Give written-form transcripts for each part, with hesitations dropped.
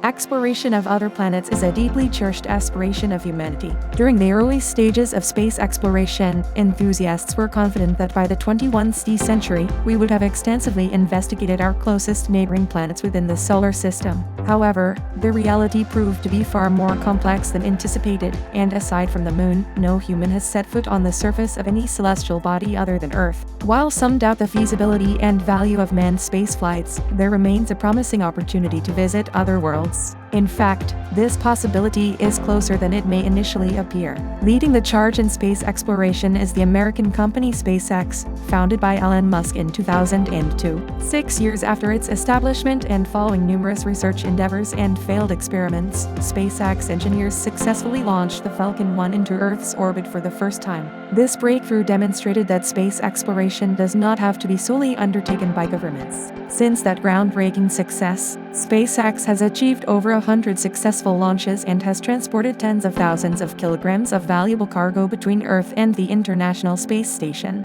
Exploration of other planets is a deeply cherished aspiration of humanity. During the early stages of space exploration, enthusiasts were confident that by the 21st century, we would have extensively investigated our closest neighboring planets within the solar system. However, the reality proved to be far more complex than anticipated, and aside from the Moon, no human has set foot on the surface of any celestial body other than Earth. While some doubt the feasibility and value of manned space flights, there remains a promising opportunity to visit other worlds. In fact, this possibility is closer than it may initially appear. Leading the charge in space exploration is the American company SpaceX, founded by Elon Musk in 2002. 6 years after its establishment and following numerous research endeavors and failed experiments, SpaceX engineers successfully launched the Falcon 1 into Earth's orbit for the first time. This breakthrough demonstrated that space exploration does not have to be solely undertaken by governments. Since that groundbreaking success, SpaceX has achieved over 100 successful launches and has transported tens of thousands of kilograms of valuable cargo between Earth and the International Space Station.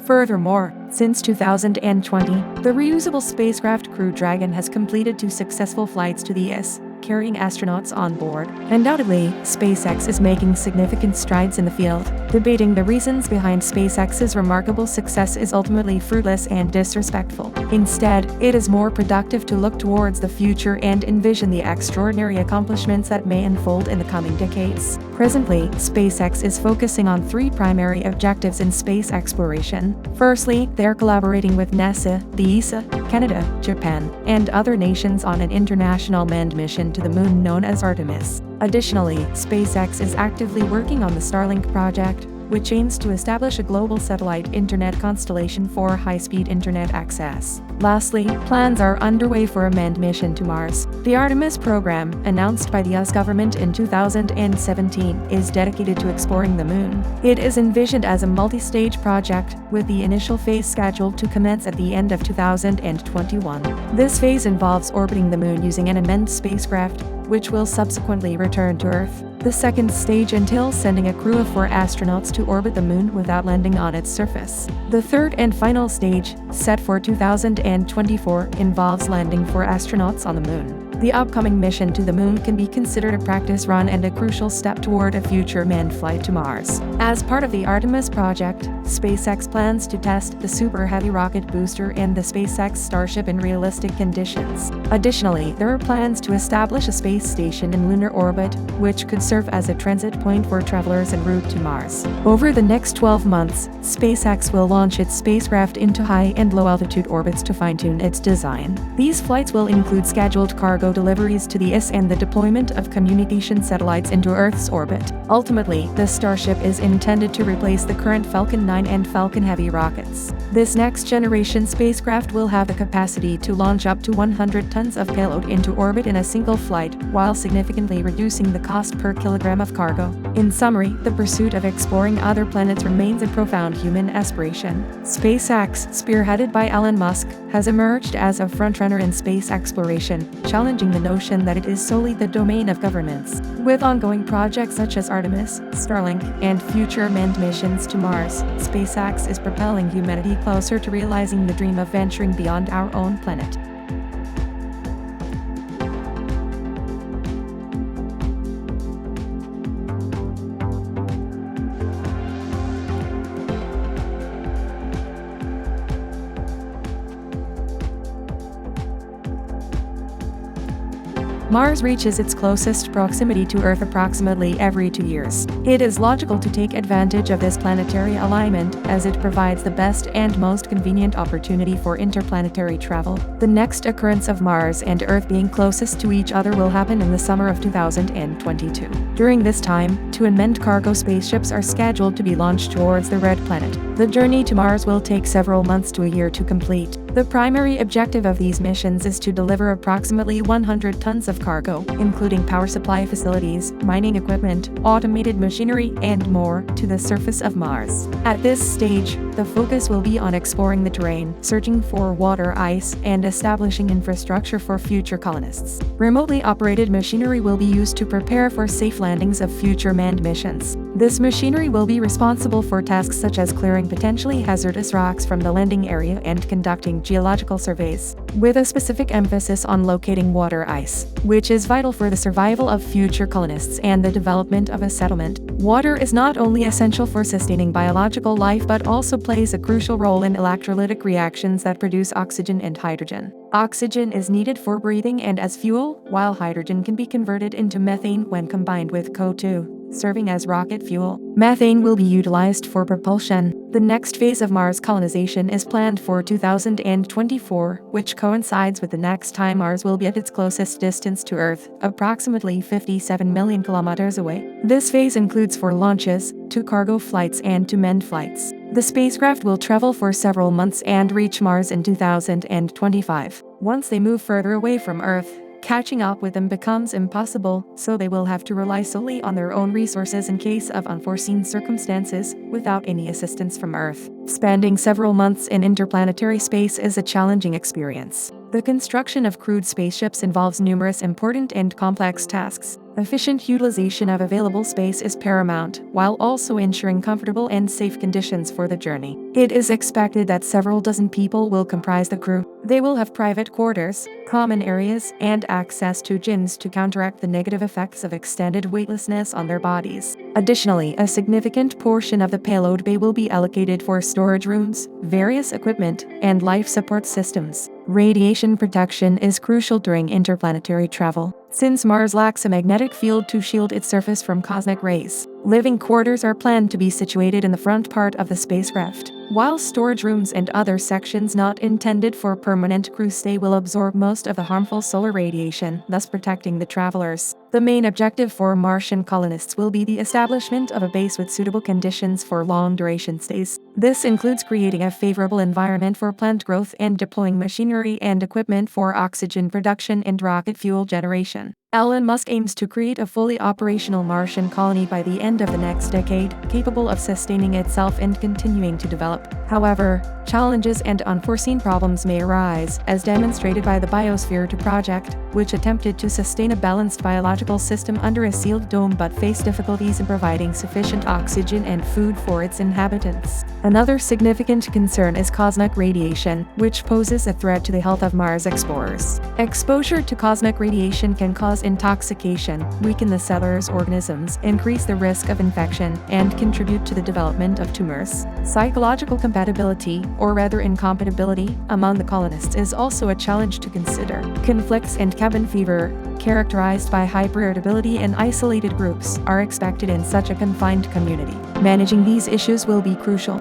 Furthermore, since 2020, the reusable spacecraft Crew Dragon has completed 2 successful flights to the ISS, carrying astronauts on board. Undoubtedly, SpaceX is making significant strides in the field. Debating the reasons behind SpaceX's remarkable success is ultimately fruitless and disrespectful. Instead, it is more productive to look towards the future and envision the extraordinary accomplishments that may unfold in the coming decades. Presently, SpaceX is focusing on 3 primary objectives in space exploration. Firstly, they're collaborating with NASA, the ESA, Canada, Japan, and other nations on an international manned mission to the Moon known as Artemis. Additionally, SpaceX is actively working on the Starlink project, which aims to establish a global satellite internet constellation for high-speed internet access. Lastly, plans are underway for a manned mission to Mars. The Artemis program, announced by the US government in 2017, is dedicated to exploring the Moon. It is envisioned as a multi-stage project, with the initial phase scheduled to commence at the end of 2021. This phase involves orbiting the Moon using an unmanned spacecraft, which will subsequently return to Earth. The second stage entails sending a crew of 4 astronauts to orbit the Moon without landing on its surface. The third and final stage, set for 2024, involves landing 4 astronauts on the Moon. The upcoming mission to the Moon can be considered a practice run and a crucial step toward a future manned flight to Mars. As part of the Artemis project, SpaceX plans to test the Super Heavy rocket booster and the SpaceX Starship in realistic conditions. Additionally, there are plans to establish a space station in lunar orbit, which could serve as a transit point for travelers en route to Mars. Over the next 12 months, SpaceX will launch its spacecraft into high and low altitude orbits to fine-tune its design. These flights will include scheduled cargo deliveries to the ISS and the deployment of communication satellites into Earth's orbit. Ultimately, the Starship is intended to replace the current Falcon 9 and Falcon Heavy rockets. This next-generation spacecraft will have the capacity to launch up to 100 tons of payload into orbit in a single flight, while significantly reducing the cost per kilogram of cargo. In summary, the pursuit of exploring other planets remains a profound human aspiration. SpaceX, spearheaded by Elon Musk, has emerged as a frontrunner in space exploration, challenging the notion that it is solely the domain of governments. With ongoing projects such as Artemis, Starlink, and future manned missions to Mars, SpaceX is propelling humanity closer to realizing the dream of venturing beyond our own planet. Mars reaches its closest proximity to Earth approximately every 2 years. It is logical to take advantage of this planetary alignment, as it provides the best and most convenient opportunity for interplanetary travel. The next occurrence of Mars and Earth being closest to each other will happen in the summer of 2022. During this time, 2 unmanned cargo spaceships are scheduled to be launched towards the Red Planet. The journey to Mars will take several months to a year to complete. The primary objective of these missions is to deliver approximately 100 tons of cargo, including power supply facilities, mining equipment, automated machinery, and more, to the surface of Mars. At this stage, the focus will be on exploring the terrain, searching for water, ice, and establishing infrastructure for future colonists. Remotely operated machinery will be used to prepare for safe landings of future manned missions. This machinery will be responsible for tasks such as clearing potentially hazardous rocks from the landing area and conducting during geological surveys, with a specific emphasis on locating water ice, which is vital for the survival of future colonists and the development of a settlement. Water is not only essential for sustaining biological life but also plays a crucial role in electrolytic reactions that produce oxygen and hydrogen. Oxygen is needed for breathing and as fuel, while hydrogen can be converted into methane when combined with CO2, serving as rocket fuel. Methane will be utilized for propulsion. The next phase of Mars colonization is planned for 2024, which coincides with the next time Mars will be at its closest distance to Earth, approximately 57 million kilometers away. This phase includes 4 launches, 2 cargo flights and 2 manned flights. The spacecraft will travel for several months and reach Mars in 2025. Once they move further away from Earth, catching up with them becomes impossible, so they will have to rely solely on their own resources in case of unforeseen circumstances, without any assistance from Earth. Spending several months in interplanetary space is a challenging experience. The construction of crewed spaceships involves numerous important and complex tasks. Efficient utilization of available space is paramount, while also ensuring comfortable and safe conditions for the journey. It is expected that several dozen people will comprise the crew. They will have private quarters, common areas, and access to gyms to counteract the negative effects of extended weightlessness on their bodies. Additionally, a significant portion of the payload bay will be allocated for storage rooms, various equipment, and life support systems. Radiation protection is crucial during interplanetary travel, since Mars lacks a magnetic field to shield its surface from cosmic rays. Living quarters are planned to be situated in the front part of the spacecraft, while storage rooms and other sections not intended for permanent crew stay will absorb most of the harmful solar radiation, thus protecting the travelers. The main objective for Martian colonists will be the establishment of a base with suitable conditions for long-duration stays. This includes creating a favorable environment for plant growth and deploying machinery and equipment for oxygen production and rocket fuel generation. Elon Musk aims to create a fully operational Martian colony by the end of the next decade, capable of sustaining itself and continuing to develop. However, challenges and unforeseen problems may arise, as demonstrated by the Biosphere 2 project, which attempted to sustain a balanced biological system under a sealed dome but faced difficulties in providing sufficient oxygen and food for its inhabitants. Another significant concern is cosmic radiation, which poses a threat to the health of Mars explorers. Exposure to cosmic radiation can cause intoxication, weaken the cellular's organisms, increase the risk of infection, and contribute to the development of tumors. Psychological compatibility, or rather incompatibility, among the colonists is also a challenge to consider. Conflicts and cabin fever, characterized by hyperirritability and isolated groups, are expected in such a confined community. Managing these issues will be crucial.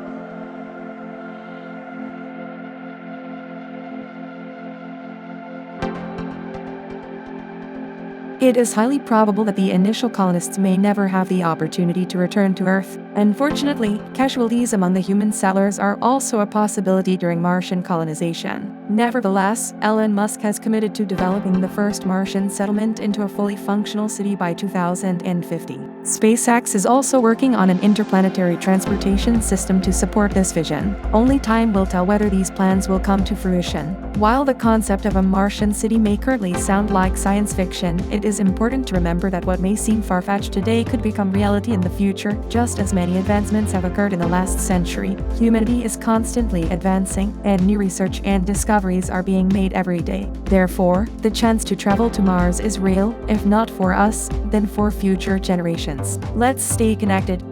It is highly probable that the initial colonists may never have the opportunity to return to Earth. Unfortunately, casualties among the human settlers are also a possibility during Martian colonization. Nevertheless, Elon Musk has committed to developing the first Martian settlement into a fully functional city by 2050. SpaceX is also working on an interplanetary transportation system to support this vision. Only time will tell whether these plans will come to fruition. While the concept of a Martian city may currently sound like science fiction, it is important to remember that what may seem far-fetched today could become reality in the future, just as many advancements have occurred in the last century. Humanity is constantly advancing, and new research and discoveries are being made every day. Therefore, the chance to travel to Mars is real, if not for us, then for future generations. Let's stay connected.